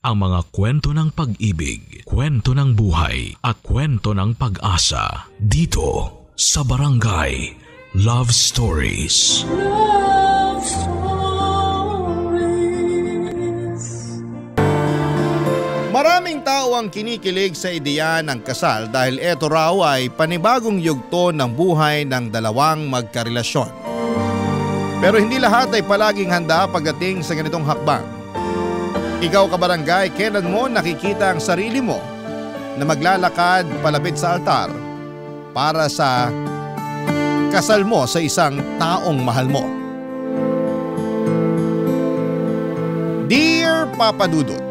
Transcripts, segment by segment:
ang mga kwento ng pag-ibig, kwento ng buhay at kwento ng pag-asa dito sa Barangay Love Stories. Love Stories. Maraming tao ang kinikilig sa ideya ng kasal dahil ito raw ay panibagong yugto ng buhay ng dalawang magkarelasyon. Pero hindi lahat ay palaging handa pagdating sa ganitong hakbang. Ikaw kabarangay, kailan mo nakikita ang sarili mo na maglalakad palapit sa altar para sa kasal mo sa isang taong mahal mo? Dear Papa Dudut,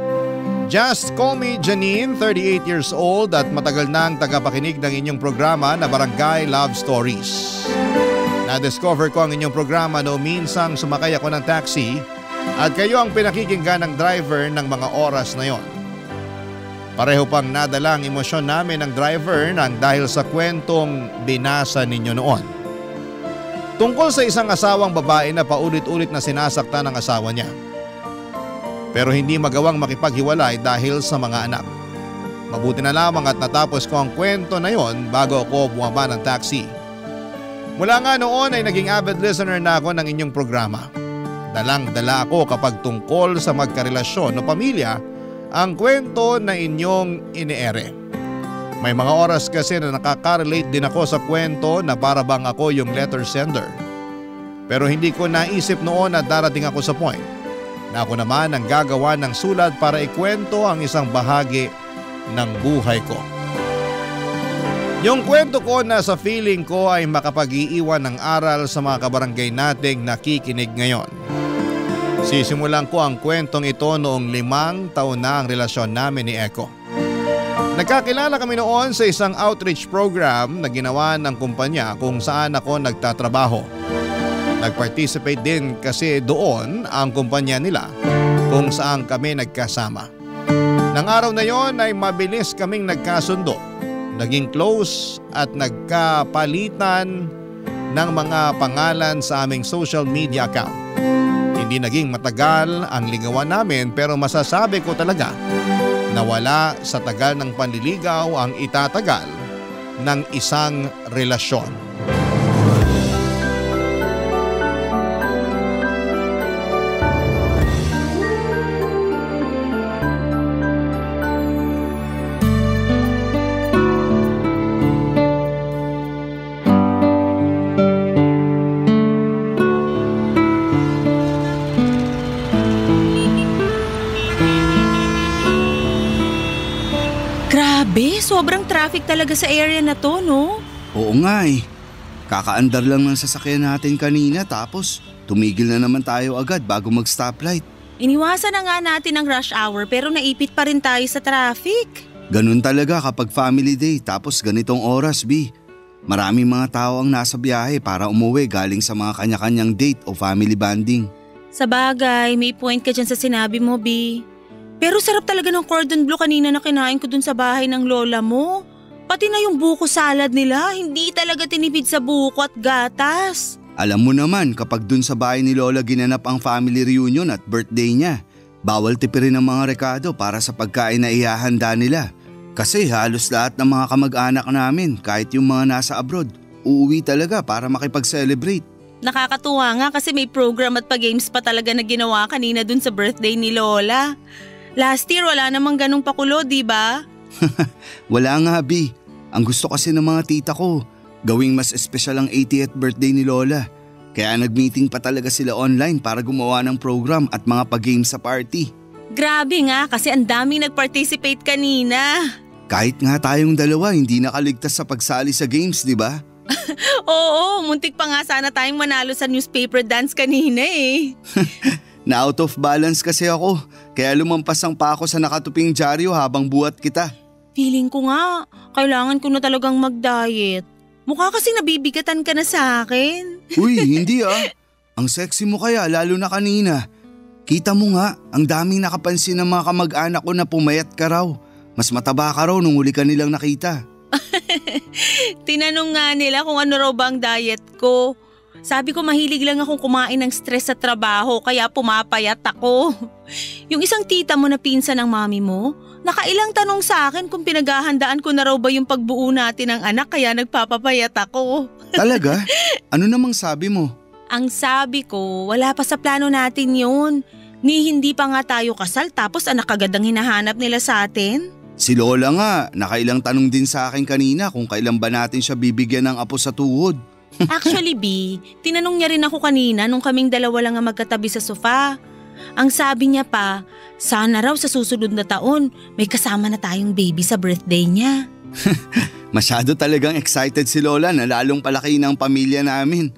just call me Janine, 38 years old at matagal nang tagapakinig ng inyong programa na Barangay Love Stories. Na-discover ko ang inyong programa noong minsang sumakay ako ng taxi at kayo ang pinakikinggan ng driver ng mga oras na yon. Pareho pang nadala ang emosyon namin ng driver nang dahil sa kwentong binasa ninyo noon. Tungkol sa isang asawang babae na paulit-ulit na sinasaktan ng asawa niya. Pero hindi magawang makipaghiwalay dahil sa mga anak. Mabuti na lamang at natapos ko ang kwento na yon bago ako bumaba ng taxi. Mula nga noon ay naging avid listener na ako ng inyong programa. Dalang-dala ako kapag tungkol sa magkarelasyon o pamilya ang kwento na inyong iniere. May mga oras kasi na nakaka-relate din ako sa kwento na para bang ako yung letter sender. Pero hindi ko naisip noon na darating ako sa point na ako naman ang gagawa ng sulat para ikwento ang isang bahagi ng buhay ko. Yung kwento ko na sa feeling ko ay makapag-iiwan ng aral sa mga kabarangay nating nakikinig ngayon. Sisimulan ko ang kwentong ito noong 5 taon na ang relasyon namin ni Eko. Nagkakilala kami noon sa isang outreach program na ginawa ng kumpanya kung saan ako nagtatrabaho. Nag-participate din kasi doon ang kumpanya nila kung saan kami nagkasama. Nang araw na yon ay mabilis kaming nagkasundo. Naging close at nagkapalitan ng mga pangalan sa aming social media account. Hindi naging matagal ang ligawan namin pero masasabi ko talaga na wala sa tagal ng panliligaw ang itatagal ng isang relasyon. Sobrang traffic talaga sa area na to, no? Oo nga eh. Kakaandar lang ng sasakyan natin kanina tapos tumigil na naman tayo agad bago mag-stoplight. Iniwasan na nga natin ang rush hour pero naipit pa rin tayo sa traffic. Ganun talaga kapag family day tapos ganitong oras, B. Maraming mga tao ang nasa biyahe para umuwi galing sa mga kanya-kanyang date o family bonding. Sabagay, may point ka dyan sa sinabi mo, B. Pero sarap talaga ng cordon bleu kanina na kinain ko dun sa bahay ng lola mo. Pati na yung buko salad nila, hindi talaga tinipid sa buko at gatas. Alam mo naman kapag dun sa bahay ni lola ginanap ang family reunion at birthday niya, bawal tipirin ang mga rekado para sa pagkain na ihahanda nila. Kasi halos lahat ng mga kamag-anak namin, kahit yung mga nasa abroad, uuwi talaga para makipag-celebrate. Nakakatuwa nga kasi may program at pa-games pa talaga na ginawa kanina dun sa birthday ni lola. Last year wala namang ganong pakulo, di ba? Wala nga, B. Ang gusto kasi ng mga tita ko, gawing mas espesyal ang 80th birthday ni Lola. Kaya nag-meeting pa talaga sila online para gumawa ng program at mga pag-games sa party. Grabe nga kasi ang daming nag-participate kanina. Kahit nga tayong dalawa hindi nakaligtas sa pagsali sa games, di ba? Oo, muntik pa nga sana tayong manalo sa newspaper dance kanina eh. Na out of balance kasi ako, kaya lumampasang pa ako sa nakatuping dyaryo habang buhat kita. Feeling ko nga, kailangan ko na talagang mag-diet. Mukha kasing nabibigatan ka na sa akin. Uy, hindi ah. Ang sexy mo kaya lalo na kanina. Kita mo nga, ang daming nakapansin ng mga kamag-anak ko na pumayat ka raw. Mas mataba ka raw nung huli ka nilang nakita. Tinanong nga nila kung ano raw ba ang diet ko. Sabi ko mahilig lang akong kumain ng stress sa trabaho kaya pumapayat ako. Yung isang tita mo na pinsan ng mami mo, nakailang tanong sa akin kung pinaghahandaan ko na raw ba yung pagbuo natin ng anak kaya nagpapapayat ako. Talaga? Ano namang sabi mo? Ang sabi ko, wala pa sa plano natin yun. Ni hindi pa nga tayo kasal tapos anak agad ang hinahanap nila sa atin. Si Lola nga, nakailang tanong din sa akin kanina kung kailan ba natin siya bibigyan ng apo sa tuhod. Actually, B, tinanong niya rin ako kanina nung kaming dalawa lang ang magkatabi sa sofa. Ang sabi niya pa, sana raw sa susunod na taon may kasama na tayong baby sa birthday niya. Masyado talagang excited si Lola na lalong palaki ng pamilya namin.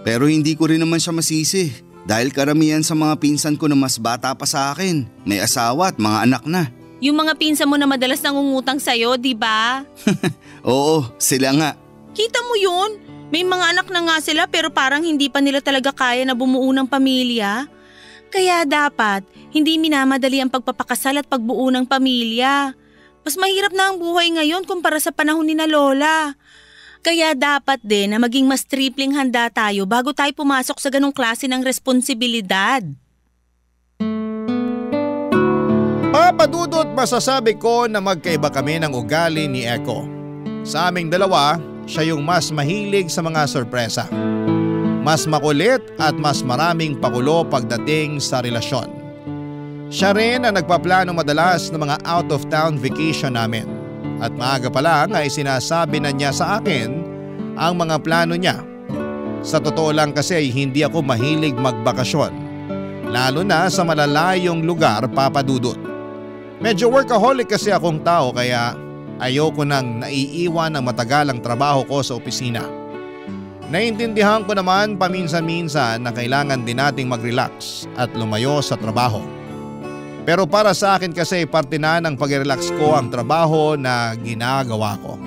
Pero hindi ko rin naman siya masisi dahil karamihan sa mga pinsan ko na mas bata pa sa akin, may asawa at mga anak na. Yung mga pinsan mo na madalas nangungutang sa'yo, di ba? Oo, sila nga. Kita mo yun? May mga anak na nga sila pero parang hindi pa nila talaga kaya na bumuo ng pamilya. Kaya dapat hindi minamadali ang pagpapakasal at pagbuo ng pamilya. Mas mahirap na ang buhay ngayon kumpara sa panahon ni na Lola. Kaya dapat din na maging mas tripling handa tayo bago tayo pumasok sa ganong klase ng responsibilidad. Papadudot masasabi ko na magkaiba kami ng ugali ni Echo. Sa aming dalawa, siya yung mas mahilig sa mga sorpresa. Mas makulit at mas maraming pakulo pagdating sa relasyon. Siya rin ang nagpaplano madalas ng mga out of town vacation namin. At maaga pa lang ay sinasabi na niya sa akin ang mga plano niya. Sa totoo lang kasi hindi ako mahilig magbakasyon. Lalo na sa malalayong lugar, Papadudot. Medyo workaholic kasi akong tao kaya ayoko nang naiiwan ng matagalang trabaho ko sa opisina. Naintindihan ko naman paminsan-minsan na kailangan din nating mag-relax at lumayo sa trabaho. Pero para sa akin kasi parte na ng pag-relax ko ang trabaho na ginagawa ko.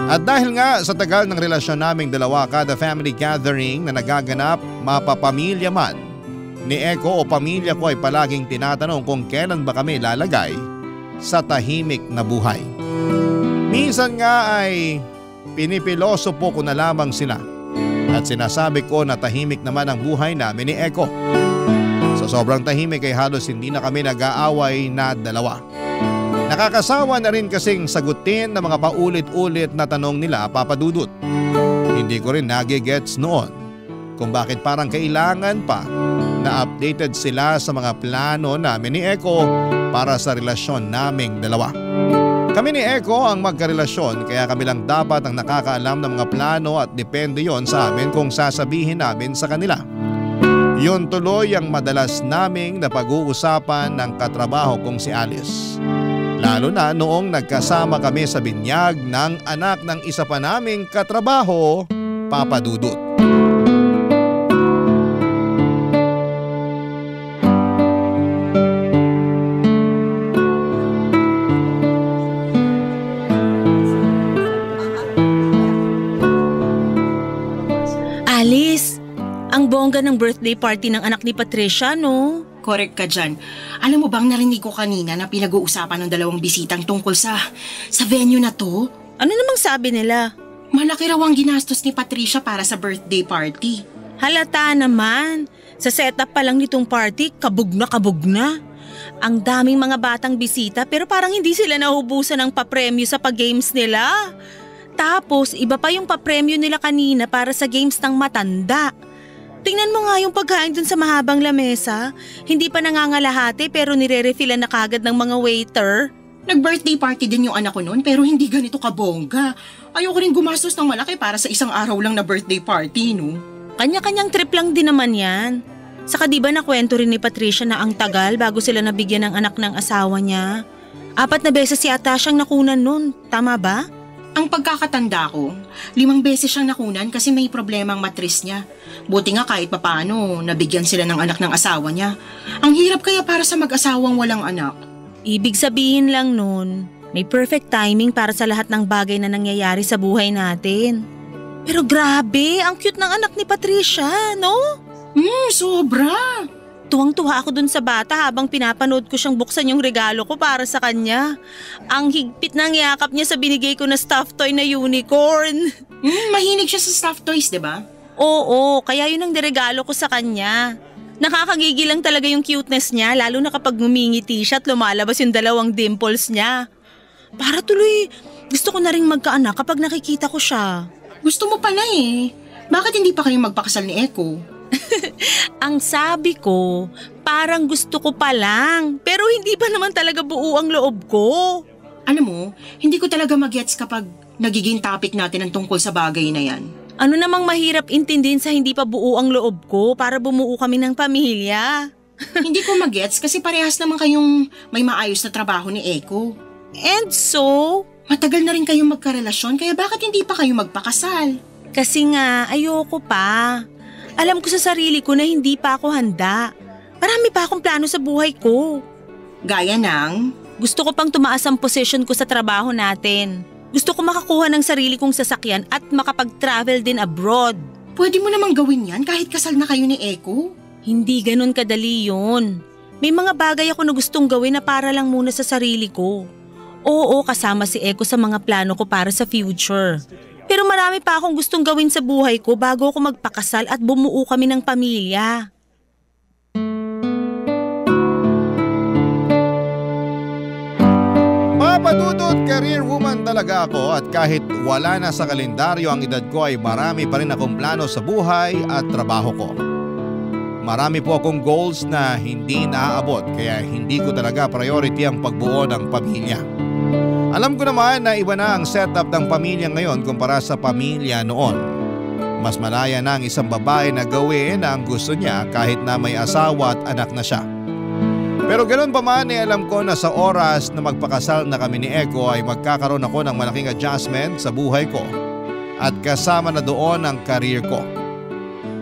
At dahil nga sa tagal ng relasyon naming dalawa, kada family gathering na nagaganap, mapapamilya man ni Echo o pamilya ko ay palaging tinatanong kung kailan ba kami lalagay sa tahimik na buhay. Minsan nga ay pinipiloso po ko na lamang sila at sinasabi ko na tahimik naman ang buhay namin ni Echo. Sa sobrang tahimik ay halos hindi na kami nag-aaway na dalawa. Nakakasawa na rin kasing sagutin ng mga paulit-ulit na tanong nila, Papadudot. Hindi ko rin nagigets noon kung bakit parang kailangan pa na updated sila sa mga plano namin ni Echo para sa relasyon naming dalawa. Kami ni Echo ang magkarelasyon kaya kami lang dapat ang nakakaalam ng mga plano at depende yon sa amin kung sasabihin namin sa kanila. Yun tuloy ang madalas naming napag-uusapan ng katrabaho kong si Alice. Lalo na noong nagkasama kami sa binyag ng anak ng isa pa naming katrabaho, Papadudot. Alice, ang bongga ng birthday party ng anak ni Patricia, no? Correct ka dyan. Alam mo bang narinig ko kanina na pinag-uusapan ng dalawang bisitang tungkol sa venue na to? Ano namang sabi nila? Malaki raw ang ginastos ni Patricia para sa birthday party. Halata naman. Sa setup pa lang nitong party, kabog na. Ang daming mga batang bisita pero parang hindi sila nahubusan ng papremyo sa pag-games nila. Tapos iba pa yung papremyo nila kanina para sa games ng matanda. Tingnan mo nga yung pagkain dun sa mahabang lamesa. Hindi pa nangangalahati pero nire-refillan na kagad ng mga waiter. Nag-birthday party din yung anak ko noon pero hindi ganito kabongga. Ayoko rin gumastos ng malaki para sa isang araw lang na birthday party, no? Kanya-kanyang trip lang din naman yan. Saka di ba nakwento rin ni Patricia na ang tagal bago sila nabigyan ng anak ng asawa niya? 4 na beses yata siyang nakunan nun, tama ba? Ang pagkakatanda ko, 5 beses siyang nakunan kasi may problema ang matris niya. Buti nga kahit papaano, nabigyan sila ng anak ng asawa niya. Ang hirap kaya para sa mag-asawang walang anak. Ibig sabihin lang nun, may perfect timing para sa lahat ng bagay na nangyayari sa buhay natin. Pero grabe, ang cute ng anak ni Patricia, no? Sobra! Tuwang-tuwa ako dun sa bata habang pinapanood ko siyang buksan yung regalo ko para sa kanya. Ang higpit ng yakap niya sa binigay ko na stuffed toy na unicorn. Mahilig siya sa stuffed toys, diba? Oo, kaya yun ang niregalo ko sa kanya. Nakakagigil lang talaga yung cuteness niya, lalo na kapag ngumingiti siya at lumalabas yung 2 dimples niya. Para tuloy, gusto ko na rin magkaanak kapag nakikita ko siya. Gusto mo pala eh. Bakit hindi pa kayo magpakasal ni Eko? Ang sabi ko, parang gusto ko pa lang, pero hindi pa naman talaga buo ang loob ko. Alam mo, hindi ko talaga magets kapag nagiging topic natin ang tungkol sa bagay na yan. Ano namang mahirap intindihin sa hindi pa buo ang loob ko para bumuo kami ng pamilya? Hindi ko magets kasi parehas naman kayong may maayos na trabaho ni Eko. And so? Matagal na rin kayong magkarelasyon kaya bakit hindi pa kayo magpakasal? Kasi nga, ayoko pa. Alam ko sa sarili ko na hindi pa ako handa. Marami pa akong plano sa buhay ko. Gaya ng? Gusto ko pang tumaas ang posisyon ko sa trabaho natin. Gusto ko makakuha ng sarili kong sasakyan at makapag-travel din abroad. Pwede mo namang gawin yan kahit kasal na kayo ni Eko. Hindi ganun kadali yun. May mga bagay ako na gustong gawin na para lang muna sa sarili ko. Oo, kasama si Eko sa mga plano ko para sa future. Pero marami pa akong gustong gawin sa buhay ko bago ako magpakasal at bumuo kami ng pamilya. Papadudot, career woman talaga ako at kahit wala na sa kalendaryo ang edad ko ay marami pa rin akong plano sa buhay at trabaho ko. Marami po akong goals na hindi naaabot kaya hindi ko talaga priority ang pagbuo ng pamilya. Alam ko naman na iba na ang setup ng pamilya ngayon kumpara sa pamilya noon. Mas malaya na ang isang babae na gawin ang gusto niya kahit na may asawa at anak na siya. Pero ganoon pa man alam ko na sa oras na magpakasal na kami ni Eko ay magkakaroon ako ng malaking adjustment sa buhay ko at kasama na doon ang career ko.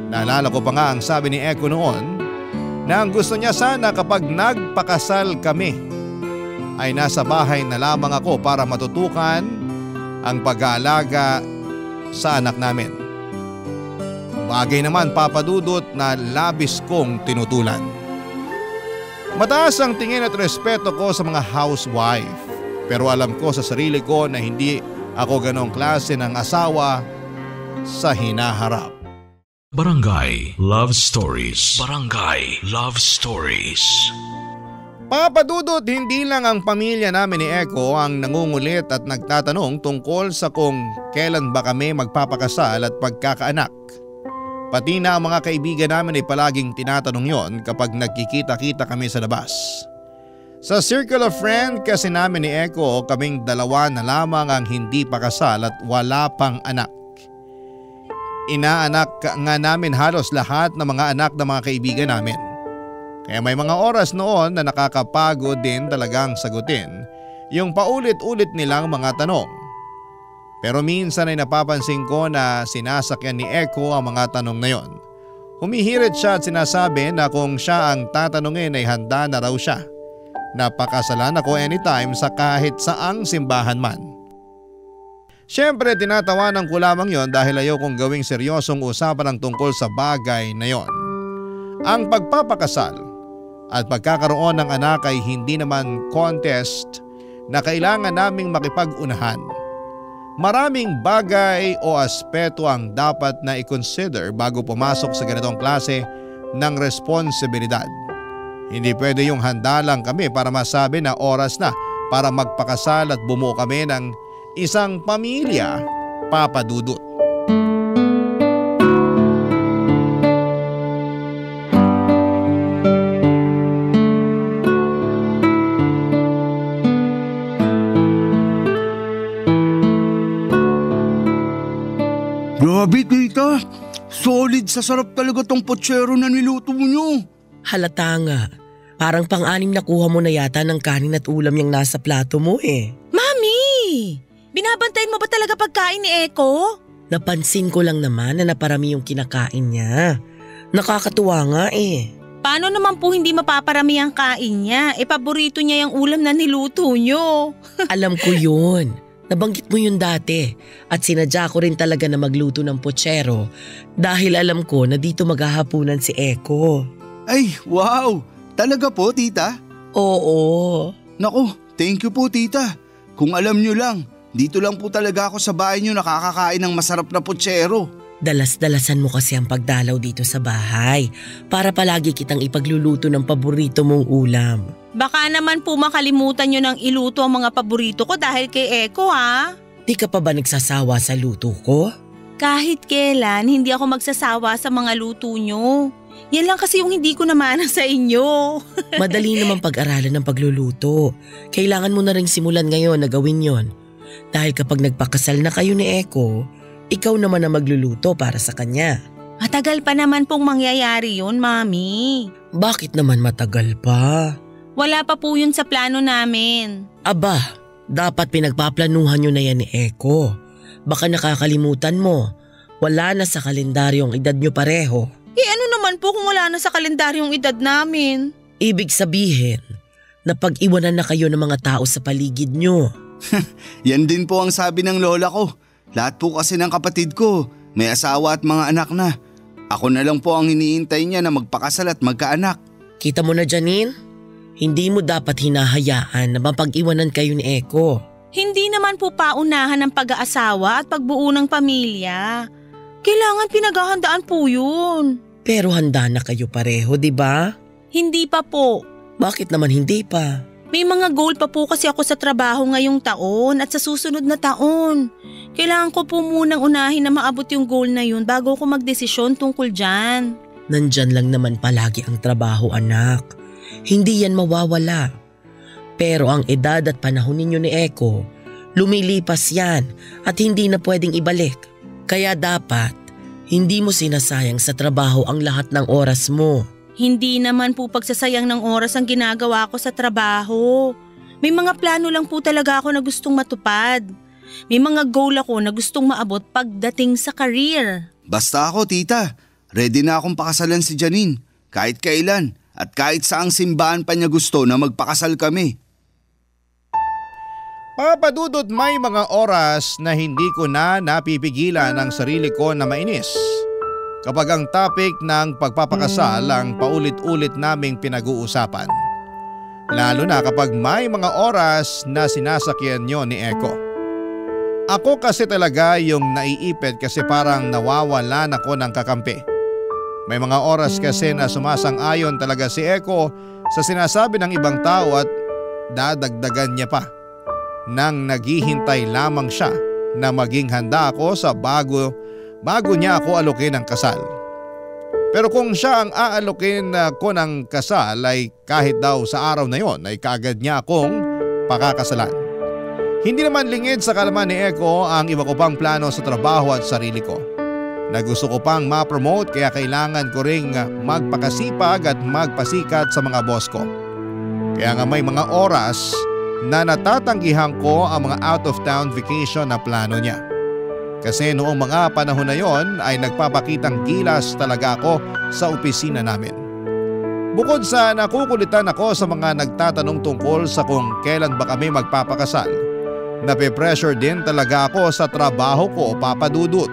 Naalala ko pa nga ang sabi ni Eko noon na ang gusto niya sana kapag nagpakasal kami ay nasa bahay na lamang ako para matutukan ang pag-aalaga sa anak namin. Bagay naman papadudot na labis kong tinutulan. Mataas ang tingin at respeto ko sa mga housewife pero alam ko sa sarili ko na hindi ako ganong klase ng asawa sa hinaharap. Barangay Love Stories. Barangay Love Stories. Papadudot, hindi lang ang pamilya namin ni Eko ang nangungulit at nagtatanong tungkol sa kung kailan ba kami magpapakasal at pagkakaanak. Pati na ang mga kaibigan namin ay palaging tinatanong yon kapag nagkikita-kita kami sa labas. Sa circle of friend kasi namin ni Eko, kaming 2 na lamang ang hindi pa kasal at wala pang anak. Inaanak nga namin halos lahat ng mga anak ng mga kaibigan namin. Kaya may mga oras noon na nakakapagod din talagang sagutin yung paulit-ulit nilang mga tanong. Pero minsan ay napapansin ko na sinasakyan ni Eko ang mga tanong na yon. Humihirit siya at sinasabi na kung siya ang tatanungin ay handa na raw siya. Napakasalan ako anytime sa kahit saang simbahan man. Siyempre tinatawanan ko lamang yon dahil ayaw kong gawing seryosong usapan ang tungkol sa bagay na yon. Ang pagpapakasal at pagkakaroon ng anak ay hindi naman contest na kailangan naming makipag-unahan. Maraming bagay o aspeto ang dapat na i-consider bago pumasok sa ganitong klase ng responsibilidad. Hindi pwede yung handa lang kami para masabi na oras na para magpakasal at bumuo kami ng isang pamilya, papadudot. Grabe tita, solid sa sarap talaga tong pochero na niluto nyo. Halata nga. Parang pang-anim na kuha mo na yata ng kanin at ulam yung nasa plato mo eh. Mami! Binabantayan mo ba talaga pagkain ni Eko? Napansin ko lang naman na naparami yung kinakain niya. Nakakatuwa nga eh. Paano naman po hindi mapaparami ang kain niya? Paborito niya yung ulam na niluto nyo. Alam ko yun. Nabanggit mo yun dati at sinadya ko rin talaga na magluto ng pochero dahil alam ko na dito maghahapunan si Eko. Ay, wow! Talaga po tita? Oo. Naku, thank you po tita. Kung alam nyo lang, dito lang po talaga ako sa bahay nyo nakakakain ng masarap na pochero. Dalas-dalasan mo kasi ang pagdalaw dito sa bahay para palagi kitang ipagluluto ng paborito mong ulam. Baka naman po makalimutan nyo ng iluto ang mga paborito ko dahil kay Eko ha. Di ka pa ba nagsasawa sa luto ko? Kahit kailan, hindi ako magsasawa sa mga luto nyo. Yan lang kasi yung hindi ko namana sa inyo. Madali naman pag-aralan ng pagluluto. Kailangan mo na rin simulan ngayon na gawin yon. Dahil kapag nagpakasal na kayo ni Eko, ikaw naman ang magluluto para sa kanya. Matagal pa naman pong mangyayari yun, Mami. Bakit naman matagal pa? Wala pa po yun sa plano namin. Aba, dapat pinagpaplanuhan nyo na yan ni Eko. Baka nakakalimutan mo. Wala na sa kalendaryong edad nyo pareho. Ano naman po kung wala na sa kalendaryong edad namin? Ibig sabihin, napag-iwanan na kayo ng mga tao sa paligid nyo. Yan din po ang sabi ng lola ko. Lahat po kasi ng kapatid ko, may asawa at mga anak na. Ako na lang po ang iniintay niya na magpakasal at magkaanak. Kita mo na, Janine? Hindi mo dapat hinahayaan na mapag-iwanan kayo ni Eko. Hindi naman po paunahan ng pag-aasawa at pagbuo ng pamilya. Kailangan pinaghahandaan po yun. Pero handa na kayo pareho, di ba? Hindi pa po. Bakit naman hindi pa? May mga goal pa po kasi ako sa trabaho ngayong taon at sa susunod na taon. Kailangan ko po munang unahin na maabot yung goal na yun bago ako magdesisyon tungkol dyan. Nandyan lang naman palagi ang trabaho, anak. Hindi yan mawawala. Pero ang edad at panahon ninyo ni Eko, lumilipas yan at hindi na pwedeng ibalik. Kaya dapat, hindi mo sinasayang sa trabaho ang lahat ng oras mo. Hindi naman po pagsasayang ng oras ang ginagawa ko sa trabaho. May mga plano lang po talaga ako na gustong matupad. May mga goal ako na gustong maabot pagdating sa career. Basta ako, tita. Ready na akong pakasalan si Janine. Kahit kailan at kahit saang simbahan pa niya gusto na magpakasal kami. Papadudot, may mga oras na hindi ko na napipigilan ang sarili ko na mainis kapag ang topic ng pagpapakasal ang paulit-ulit naming pinag-uusapan. Lalo na kapag may mga oras na sinasakyan nyo ni Eko. Ako kasi talaga yung naiipit kasi parang nawawalan ako ng kakampi. May mga oras kasi na sumasang-ayon talaga si Eko sa sinasabi ng ibang tao at dadagdagan niya pa nang naghihintay lamang siya na maging handa ako sa bago niya ako alokin ng kasal. Pero kung siya ang aalokin ko ng kasal ay kahit daw sa araw na yon ay kaagad niya akong pakakasalan. Hindi naman lingid sa kalaman ni Eko ang iba ko pang plano sa trabaho at sarili ko na gusto ko pang ma-promote kaya kailangan ko ring magpakasipag at magpasikat sa mga boss ko. Kaya nga may mga oras na natatanggihan ko ang mga out of town vacation na plano niya. Kasi noong mga panahon na yon ay nagpapakitang gilas talaga ako sa opisina namin. Bukod sa nakukulitan ako sa mga nagtatanong tungkol sa kung kailan ba kami magpapakasal, nape-pressure din talaga ako sa trabaho ko, papadudot.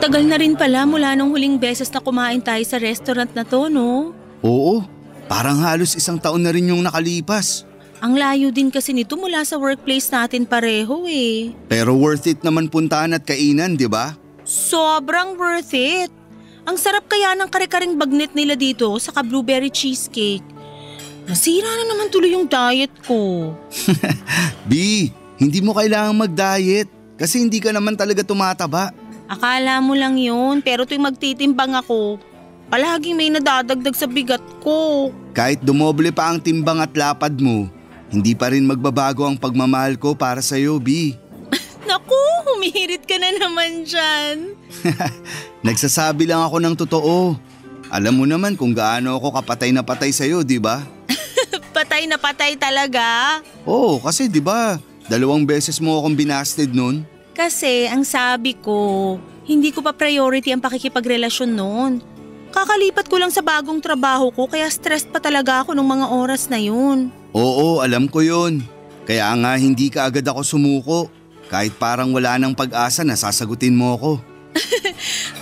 Tagal na rin pala mula nung huling beses na kumain tayo sa restaurant na to, no? Oo, parang halos 1 taon na rin yung nakalipas. Ang layo din kasi nito mula sa workplace natin pareho eh. Pero worth it naman puntahan at kainan, di ba? Sobrang worth it. Ang sarap kaya ng kare-karing bagnet nila dito saka blueberry cheesecake. Nasira na naman tuloy yung diet ko. B, hindi mo kailangang mag-diet kasi hindi ka naman talaga tumataba. Akala mo lang yun, pero tuwing magtitimbang ako, palaging may nadadagdag sa bigat ko. Kahit dumoble pa ang timbang at lapad mo, hindi pa rin magbabago ang pagmamahal ko para sa'yo, B. Naku, humihirit ka na naman dyan. Nagsasabi lang ako ng totoo. Alam mo naman kung gaano ako kapatay na patay sa'yo, di ba? Patay na patay talaga? Oo, kasi di ba, 2 beses mo akong binasted nun. Kasi ang sabi ko, hindi ko pa priority ang pakikipagrelasyon noon. Kakalipat ko lang sa bagong trabaho ko kaya stressed pa talaga ako nung mga oras na yun. Oo, alam ko yun. Kaya nga hindi ka agad ako sumuko. Kahit parang wala nang pag-asa na sasagutin mo ako.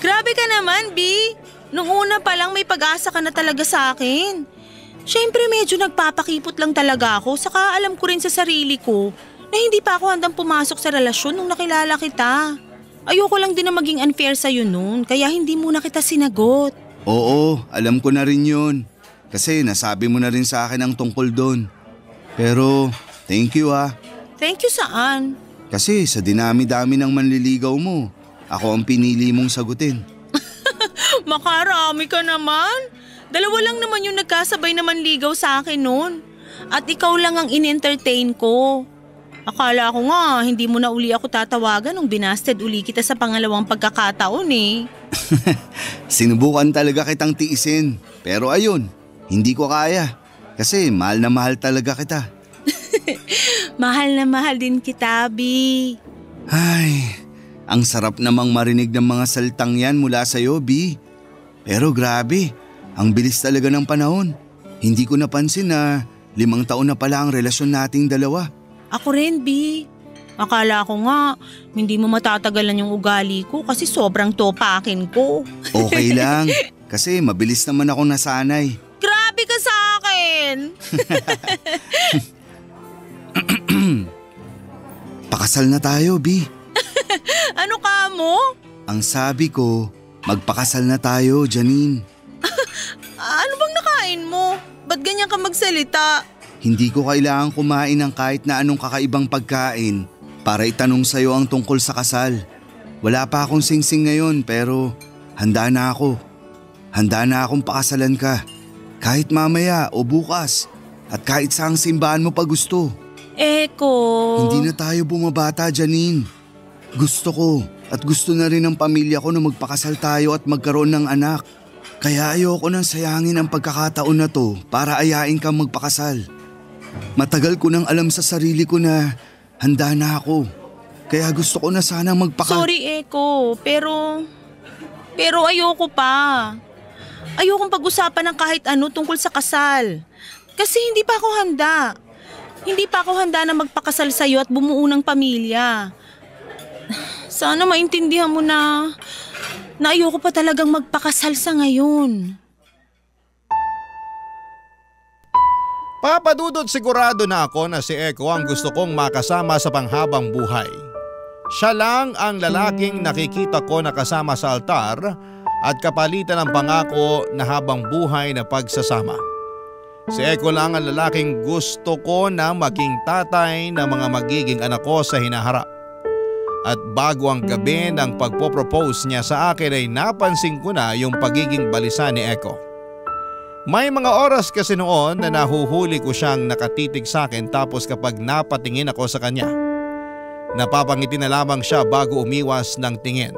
Grabe ka naman, B. Nung una pa lang may pag-asa ka na talaga sa akin. Siyempre medyo nagpapakipot lang talaga ako, saka alam ko rin sa sarili ko na hindi pa ako handang pumasok sa relasyon nung nakilala kita. Ayoko lang din na maging unfair sa'yo noon, kaya hindi muna kita sinagot. Oo, alam ko na rin yun. Kasi nasabi mo na rin sa akin ang tungkol doon. Pero thank you ah. Thank you saan? Kasi sa dinami-dami ng manliligaw mo, ako ang pinili mong sagutin. Makarami ka naman. 2 lang naman yung nagkasabay naman ligaw sa akin noon. At ikaw lang ang in-entertain ko. Akala ko nga hindi mo na uli ako tatawagan nung binasted uli kita sa pangalawang pagkakataon eh. Sinubukan talaga kitang tiisin. Pero ayun, hindi ko kaya. Kasi mahal na mahal talaga kita. Mahal na mahal din kita, B. Ay, ang sarap namang marinig ng mga salitang yan mula sa'yo, B. Pero grabe, ang bilis talaga ng panahon. Hindi ko napansin na 5 taon na pala ang relasyon nating dalawa. Ako rin, B. Akala ko nga, hindi mo matatagalan yung ugali ko kasi sobrang topakin ko. Okay lang, kasi mabilis naman akong nasanay. Grabe ka sa akin! Pakasal na tayo, B. Ano ka mo? Ang sabi ko, magpakasal na tayo, Janine. Ano bang nakain mo? Ba't ganyan ka magsalita? Hindi ko kailangan kumain ng kahit na anong kakaibang pagkain para itanong sa'yo ang tungkol sa kasal. Wala pa akong singsing ngayon pero handa na ako. Handa na akong pakasalan ka. Kahit mamaya o bukas at kahit saang simbahan mo pa gusto. Eko. Hindi na tayo bumabata, Janine. Gusto ko at gusto na rin ng pamilya ko na magpakasal tayo at magkaroon ng anak. Kaya ayoko nang sayangin ang pagkakataon na to para ayain kang magpakasal. Matagal ko nang alam sa sarili ko na handa na ako. Kaya gusto ko na sana Sorry, Eko, pero ayoko pa. Ayokong pag-usapan ng kahit ano tungkol sa kasal. Kasi hindi pa ako handa. Hindi pa ako handa na magpakasal sa'yo at bumuo ng pamilya. Sana maintindihan mo na ayoko pa talagang magpakasal sa ngayon. Papadudot sigurado na ako na si Eko ang gusto kong makasama sa panghabang buhay. Siya lang ang lalaking nakikita ko na kasama sa altar at kapalitan ng pangako na habang buhay na pagsasama. Si Eko lang ang lalaking gusto ko na maging tatay ng mga magiging anak ko sa hinaharap. At bago ang gabi ng pagpopropose niya sa akin ay napansin ko na yung pagiging balisa ni Eko. May mga oras kasi noon na nahuhuli ko siyang nakatitig sa akin tapos kapag napatingin ako sa kanya, napapangiti na lamang siya bago umiwas ng tingin.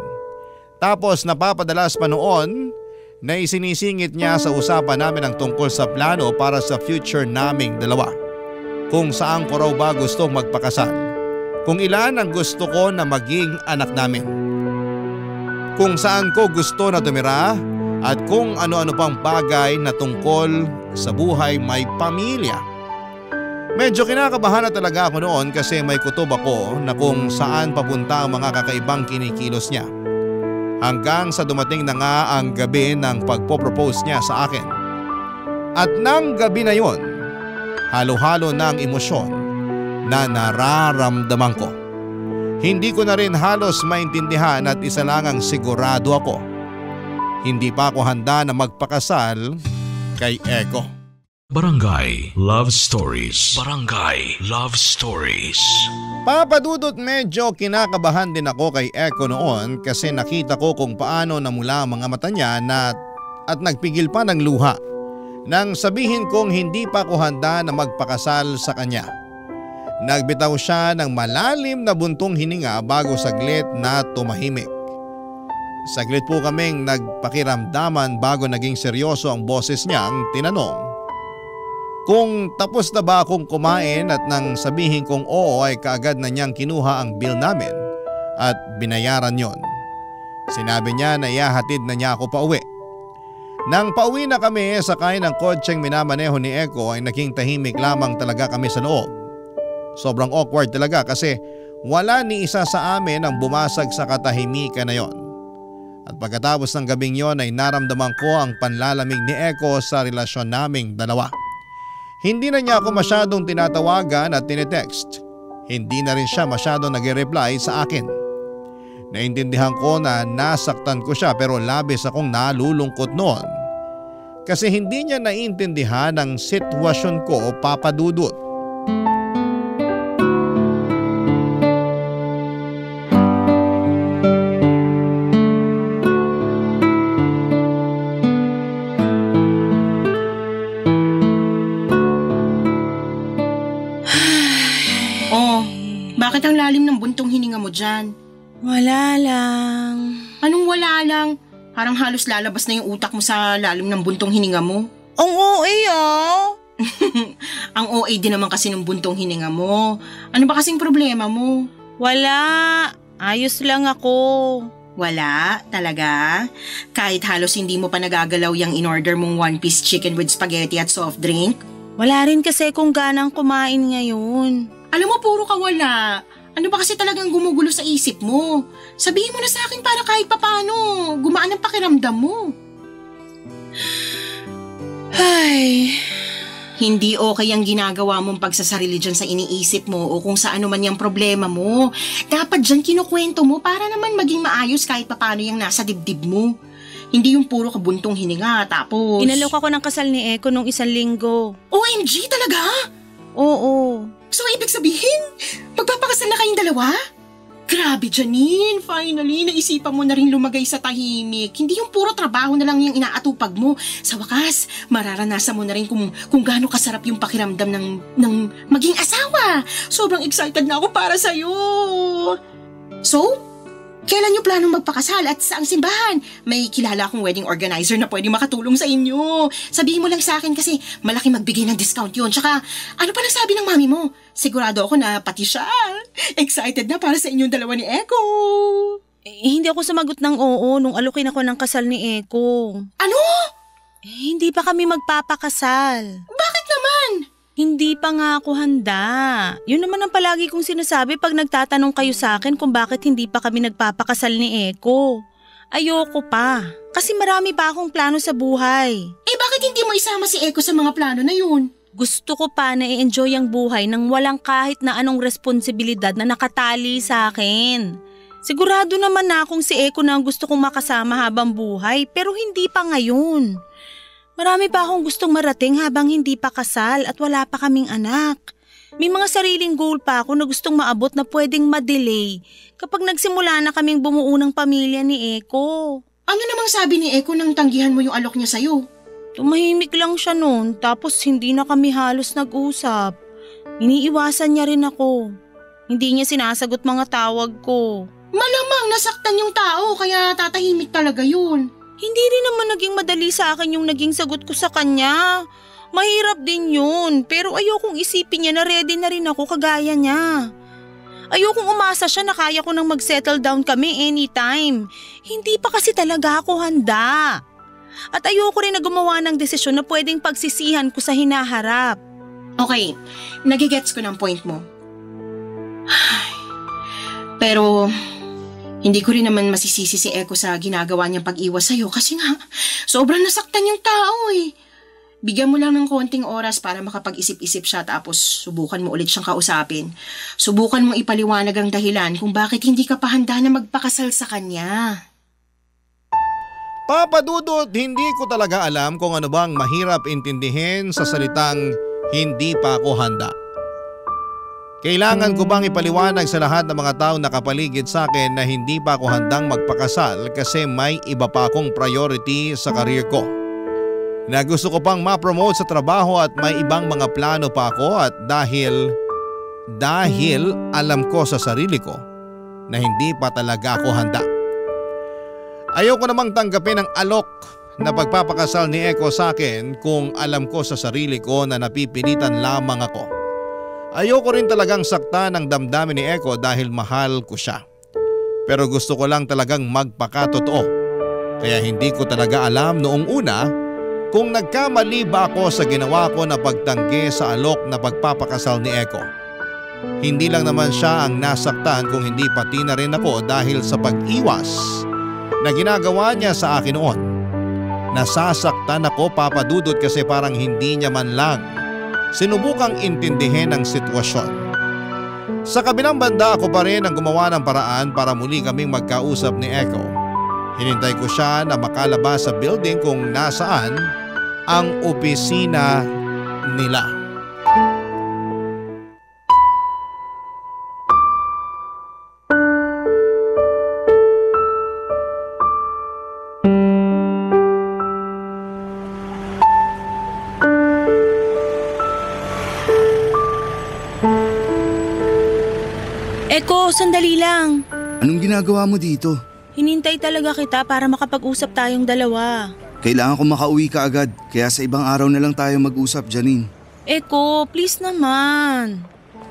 Tapos napapadalas pa noon na isinisingit niya sa usapan namin ang tungkol sa plano para sa future naming dalawa. Kung saan ko raw ba gustong magpakasal, kung ilan ang gusto ko na maging anak namin, kung saan ko gusto na tumira at kung ano-ano pang bagay na tungkol sa buhay may pamilya. Medyo kinakabahan na talaga ako noon kasi may kutob ako na kung saan papunta ang mga kakaibang kinikilos niya. Hanggang sa dumating na nga ang gabi ng pagpopropose niya sa akin. At nang gabi na yon, halo-halo na ang emosyon na nararamdaman ko. Hindi ko na rin halos maintindihan at isa lang ang sigurado ako. Hindi pa ako handa na magpakasal kay Eko. Barangay Love Stories. Barangay Love Stories. Papadudot medyo kinakabahan din ako kay Eko noon kasi nakita ko kung paano namula ang mga mata niya at nagpigil pa ng luha nang sabihin kong hindi pa ako handa na magpakasal sa kanya. Nagbitaw siya ng malalim na buntong hininga bago saglit na tumahimik. Saglit po kaming nagpakiramdaman bago naging seryoso ang boses niyang tinanong kung tapos na ba akong kumain at nang sabihin kong oo ay kaagad na niyang kinuha ang bill namin at binayaran yon. Sinabi niya na ihahatid na niya ako pauwi. Nang pauwi na kami sakay ng kotseng minamaneho ni Eko ay naging tahimik lamang talaga kami sa loob. Sobrang awkward talaga kasi wala ni isa sa amin ang bumasag sa katahimikan na yon. At pagkatapos ng gabing yon ay naramdaman ko ang panlalamig ni Eko sa relasyon naming dalawa. Hindi na niya ako masyadong tinatawagan at tinetext. Hindi na rin siya masyadong nag-reply sa akin. Naintindihan ko na nasaktan ko siya pero labis akong nalulungkot noon. Kasi hindi niya naiintindihan ang sitwasyon ko, Papa Dudut. Bakit ang lalim ng buntong hininga mo dyan? Wala lang. Anong wala lang? Parang halos lalabas na yung utak mo sa lalim ng buntong hininga mo. Ang OA Ang OA din naman kasi ng buntong hininga mo. Ano ba kasing problema mo? Wala. Ayos lang ako. Wala? Talaga? Kahit halos hindi mo pa nagagalaw yung in-order mong one-piece chicken with spaghetti at soft drink? Wala rin kasi kung ganang kumain ngayon. Alam mo, puro ka wala. Ano ba kasi talagang gumugulo sa isip mo? Sabihin mo na sa akin para kahit papano gumaan ang pakiramdam mo. Ay, hindi okay ang ginagawa mong pagsasarili dyan sa iniisip mo o kung sa ano man yung problema mo. Dapat dyan kinukwento mo para naman maging maayos kahit papano yung nasa dibdib mo. Hindi yung puro kabuntong hininga tapos… inalok ako ng kasal ni Eko nung 1 linggo. OMG talaga? Oo. So ibig sabihin, magpapakasal na kayong dalawa? Grabe, Janine. Finally, naisipan mo na rin lumagay sa tahimik. Hindi yung puro trabaho na lang yung inaatupag mo. Sa wakas, mararanasan mo na rin kung gaano kasarap yung pakiramdam ng maging asawa. Sobrang excited na ako para sa'yo. So, kailan niyo planong magpakasal at saang simbahan? May kilala akong wedding organizer na pwede makatulong sa inyo. Sabihin mo lang sa akin kasi malaki magbigay ng discount yun. Tsaka, ano pa nasabi ng mami mo? Sigurado ako na pati siya excited na para sa inyong dalawa ni Eko. Hindi ako sumagot ng oo nung alukin ako ng kasal ni Eko. Ano? Hindi pa kami magpapakasal. Bakit naman? Hindi pa nga ako handa. Yun naman ang palagi kong sinasabi pag nagtatanong kayo sa akin kung bakit hindi pa kami nagpapakasal ni Eko. Ayoko pa. Kasi marami pa akong plano sa buhay. Bakit hindi mo isama si Eko sa mga plano na yun? Gusto ko pa na i-enjoy ang buhay nang walang kahit na anong responsibilidad na nakatali sa akin. Sigurado naman na akong si Eko na ang gusto kong makasama habang buhay pero hindi pa ngayon. Marami pa akong gustong marating habang hindi pa kasal at wala pa kaming anak. May mga sariling goal pa ako na gustong maabot na pwedeng ma-delay kapag nagsimula na kaming bumuo ng pamilya ni Eko. Ano namang sabi ni Eko nang tanggihan mo yung alok niya sa'yo? Tumahimik lang siya noon tapos hindi na kami halos nag-usap. Iniiwasan niya rin ako. Hindi niya sinasagot mga tawag ko. Malamang nasaktan yung tao kaya tatahimik talaga yun. Hindi rin naman naging madali sa akin yung naging sagot ko sa kanya. Mahirap din yun, pero ayokong isipin niya na ready na rin ako kagaya niya. Ayokong umasa siya na kaya ko nang mag-settle down kami anytime. Hindi pa kasi talaga ako handa. At ayoko rin na gumawa ng desisyon na pwedeng pagsisihan ko sa hinaharap. Okay, nagigets ko ng point mo. Pero… hindi ko rin naman masisisi si Eko sa ginagawa niyang pag-iwas sa'yo kasi nga, sobrang nasaktan yung tao eh. Bigyan mo lang ng konting oras para makapag-isip-isip siya tapos subukan mo ulit siyang kausapin. Subukan mong ipaliwanag ang dahilan kung bakit hindi ka pa handa na magpakasal sa kanya. Papa Dudut, hindi ko talaga alam kung ano bang mahirap intindihin sa salitang hindi pa ako handa. Kailangan ko bang ipaliwanag sa lahat ng mga tao na kapaligid sa akin na hindi pa ako handang magpakasal kasi may iba pa akong priority sa career ko? Na gusto ko pang ma-promote sa trabaho at may ibang mga plano pa ako at dahil alam ko sa sarili ko na hindi pa talaga ako handa. Ayoko namang tanggapin ang alok na pagpapakasal ni Eko sa akin kung alam ko sa sarili ko na napipilitan lamang ako. Ayoko rin talagang saktan ang damdamin ni Eko dahil mahal ko siya. Pero gusto ko lang talagang magpakatotoo. Kaya hindi ko talaga alam noong una kung nagkamali ba ako sa ginawa ko na pagtanggi sa alok na pagpapakasal ni Eko. Hindi lang naman siya ang nasaktan kung hindi pati na rin ako dahil sa pag-iwas na ginagawa niya sa akin noon. Nasasaktan ako, Papa Dudut, kasi parang hindi niya man lang sinubukang intindihin ang sitwasyon. Sa kabilang banda ako pa rin ang gumawa ng paraan para muli kaming magkausap ni Echo. Hinintay ko siya na makalabas sa building kung nasaan ang opisina nila. Eko, sandali lang. Anong ginagawa mo dito? Hinintay talaga kita para makapag-usap tayong dalawa. Kailangan ko makauwi ka agad, kaya sa ibang araw na lang tayo mag-usap, Janine. Eko, please naman.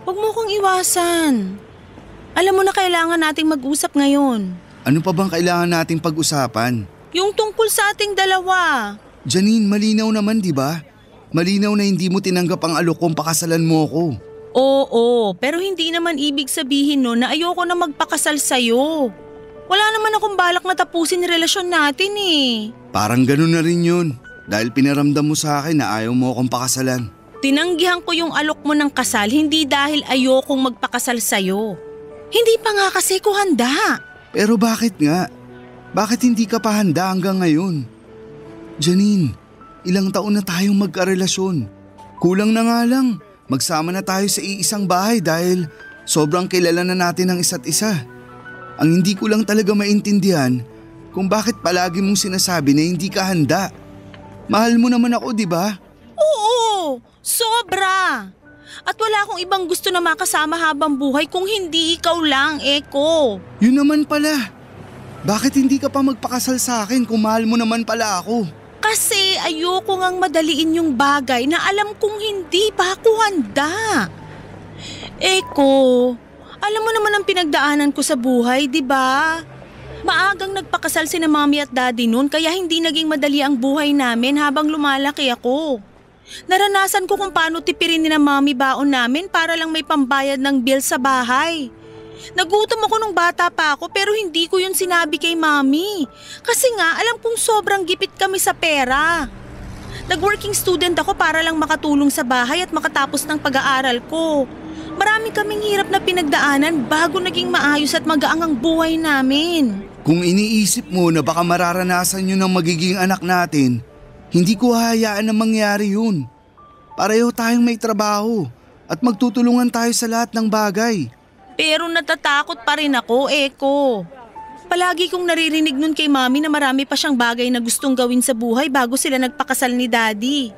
Huwag mo kong iwasan. Alam mo na kailangan nating mag-usap ngayon. Ano pa bang kailangan nating pag-usapan? Yung tungkol sa ating dalawa. Janine, malinaw naman, di ba? Malinaw na hindi mo tinanggap ang alok kung pakasalan mo ko. Oo, pero hindi naman ibig sabihin no na ayoko na magpakasal sa'yo. Wala naman akong balak na tapusin yung relasyon natin eh. Parang ganun na rin yun. Dahil pinaramdam mo sa akin na ayaw mo akong pakasalan. Tinanggihan ko yung alok mo ng kasal hindi dahil ayokong magpakasal sa'yo. Hindi pa nga kasi ko handa. Pero bakit nga? Bakit hindi ka pa handa hanggang ngayon? Janine, ilang taon na tayong magkarelasyon. Kulang na nga lang. Magsama na tayo sa iisang bahay dahil sobrang kilala na natin ang isa't isa. Ang hindi ko lang talaga maintindihan kung bakit palagi mong sinasabi na hindi ka handa. Mahal mo naman ako, di ba? Oo, sobra. At wala akong ibang gusto na makasama habang buhay kung hindi ikaw lang, Eko. Yun naman pala. Bakit hindi ka pa magpakasal sa akin kung mahal mo naman pala ako? Kasi ayoko ngang madaliin yung bagay na alam kong hindi pa ako handa. Eko, alam mo naman ang pinagdaanan ko sa buhay, di ba? Maagang nagpakasal sina Mommy at Daddy noon kaya hindi naging madali ang buhay namin habang lumalaki ako. Naranasan ko kung paano tipirin ni na Mommy baon namin para lang may pambayad ng bill sa bahay. Nagutom ako nung bata pa ako pero hindi ko yun sinabi kay Mommy. Kasi nga alam kong sobrang gipit kami sa pera. Nag-working student ako para lang makatulong sa bahay at makatapos ng pag-aaral ko. Marami kaming hirap na pinagdaanan bago naging maayos at magaang ang buhay namin. Kung iniisip mo na baka mararanasan yun ng magiging anak natin, hindi ko hahayaan na mangyari yun. Pareho tayong may trabaho at magtutulungan tayo sa lahat ng bagay. Pero natatakot pa rin ako, Eko. Palagi kong naririnig nun kay Mommy na marami pa siyang bagay na gustong gawin sa buhay bago sila nagpakasal ni Daddy.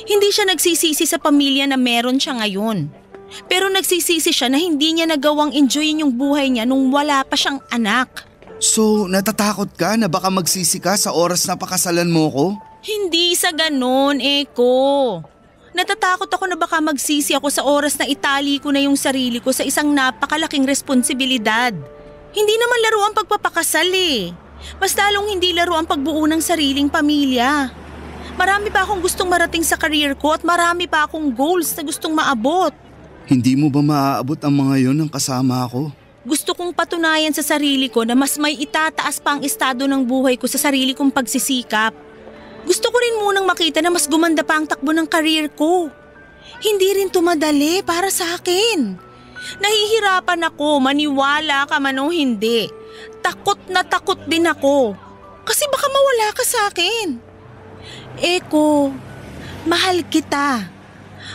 Hindi siya nagsisisi sa pamilya na meron siya ngayon. Pero nagsisisi siya na hindi niya nagawang enjoyin yung buhay niya nung wala pa siyang anak. So, natatakot ka na baka magsisi ka sa oras na pakasalan mo ko? Hindi sa ganon, Eko. Natatakot ako na baka magsisi ako sa oras na itali ko na yung sarili ko sa isang napakalaking responsibilidad. Hindi naman laro ang pagpapakasal eh. Mas lalong hindi laro ang pagbuo ng sariling pamilya. Marami pa akong gustong marating sa career ko at marami pa akong goals na gustong maabot. Hindi mo ba maaabot ang mga yon ng kasama ako? Gusto kong patunayan sa sarili ko na mas may itataas pa ang estado ng buhay ko sa sarili kong pagsisikap. Gusto ko rin munang makita na mas gumanda pa ang takbo ng career ko. Hindi rin tumadali para sa akin. Nahihirapan ako, maniwala ka man o hindi. Takot na takot din ako. Kasi baka mawala ka sa akin. Eko, mahal kita.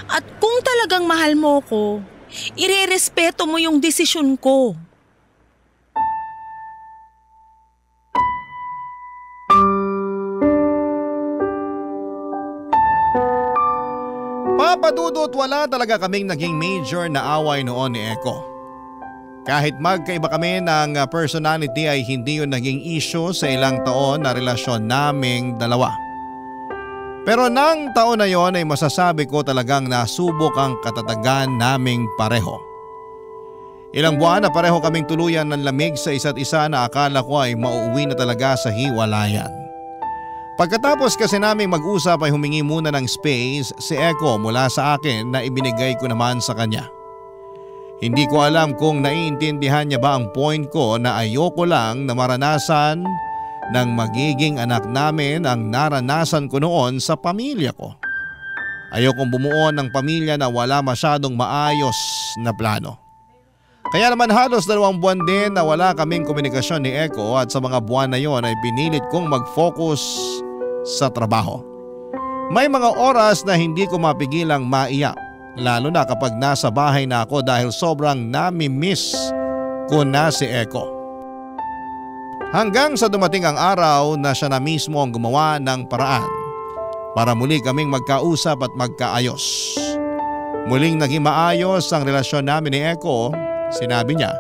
At kung talagang mahal mo ko, irerespeto mo yung desisyon ko. Papadudot, wala talaga kaming naging major na away noon ni Eko. Kahit magkaiba kami ng personality ay hindi yun naging issue sa ilang taon na relasyon naming dalawa. Pero nang taon na yon ay masasabi ko talagang nasubok ang katatagan naming pareho. Ilang buwan na pareho kaming tuluyan ng lamig sa isa't isa na akala ko ay mauuwi na talaga sa hiwalayan. Pagkatapos kasi naming mag-usap ay humingi muna ng space si Eko mula sa akin na ibinigay ko naman sa kanya. Hindi ko alam kung naiintindihan niya ba ang point ko na ayoko lang na maranasan ng magiging anak namin ang naranasan ko noon sa pamilya ko. Ayokong bumuo ng pamilya na wala masyadong maayos na plano. Kaya naman halos 2 buwan din na wala kaming komunikasyon ni Echo at sa mga buwan na yon ay pinilit kong mag-focus sa trabaho. May mga oras na hindi ko mapigilang maiyak, lalo na kapag nasa bahay na ako dahil sobrang nami-miss ko na si Echo. Hanggang sa dumating ang araw na siya na mismo ang gumawa ng paraan para muli kaming magkausap at magkaayos. Muling naging maayos ang relasyon namin ni Echo. Sinabi niya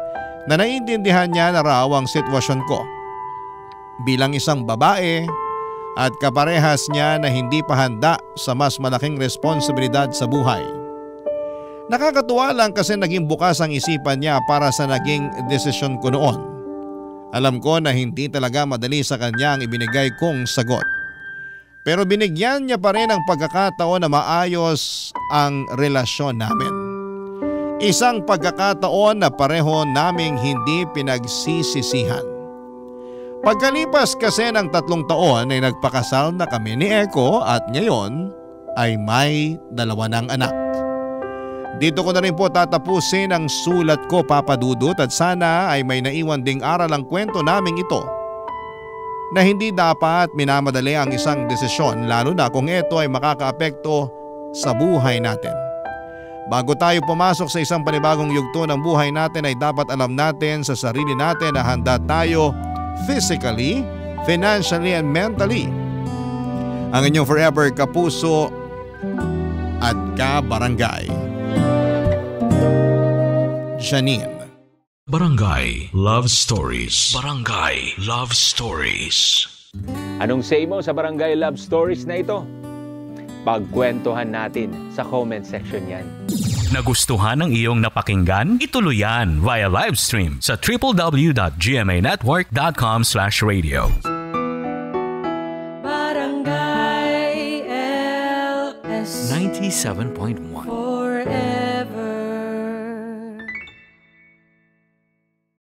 na naiintindihan niya na raw ang sitwasyon ko bilang isang babae at kaparehas niya na hindi pa handa sa mas malaking responsibilidad sa buhay. Nakakatuwa lang kasi naging bukas ang isipan niya para sa naging desisyon ko noon. Alam ko na hindi talaga madali sa kanya ang ibinigay kong sagot. Pero binigyan niya pa rin ang pagkakataon na maayos ang relasyon namin. Isang pagkakataon na pareho naming hindi pinagsisisihan. Pagkalipas kasi ng 3 taon ay nagpakasal na kami ni Echo at ngayon ay may 2 ng anak. Dito ko na rin po tatapusin ang sulat ko, Papa Dudut, at sana ay may naiwan ding aral ang kwento naming ito na hindi dapat minamadali ang isang desisyon lalo na kung ito ay makakaapekto sa buhay natin. Bago tayo pumasok sa isang panibagong yugto ng buhay natin ay dapat alam natin sa sarili natin na handa tayo physically, financially and mentally. Ang inyong forever kapuso at kabarangay, Janine. Barangay Love Stories. Barangay Love Stories. Anong say mo sa Barangay Love Stories na ito? Pagkwentuhan natin sa comment section yan. Nagustuhan ng iyong napakinggan? Ituloy yan via live stream sa www.gmanetwork.com/radio. Barangay LS 97.1 4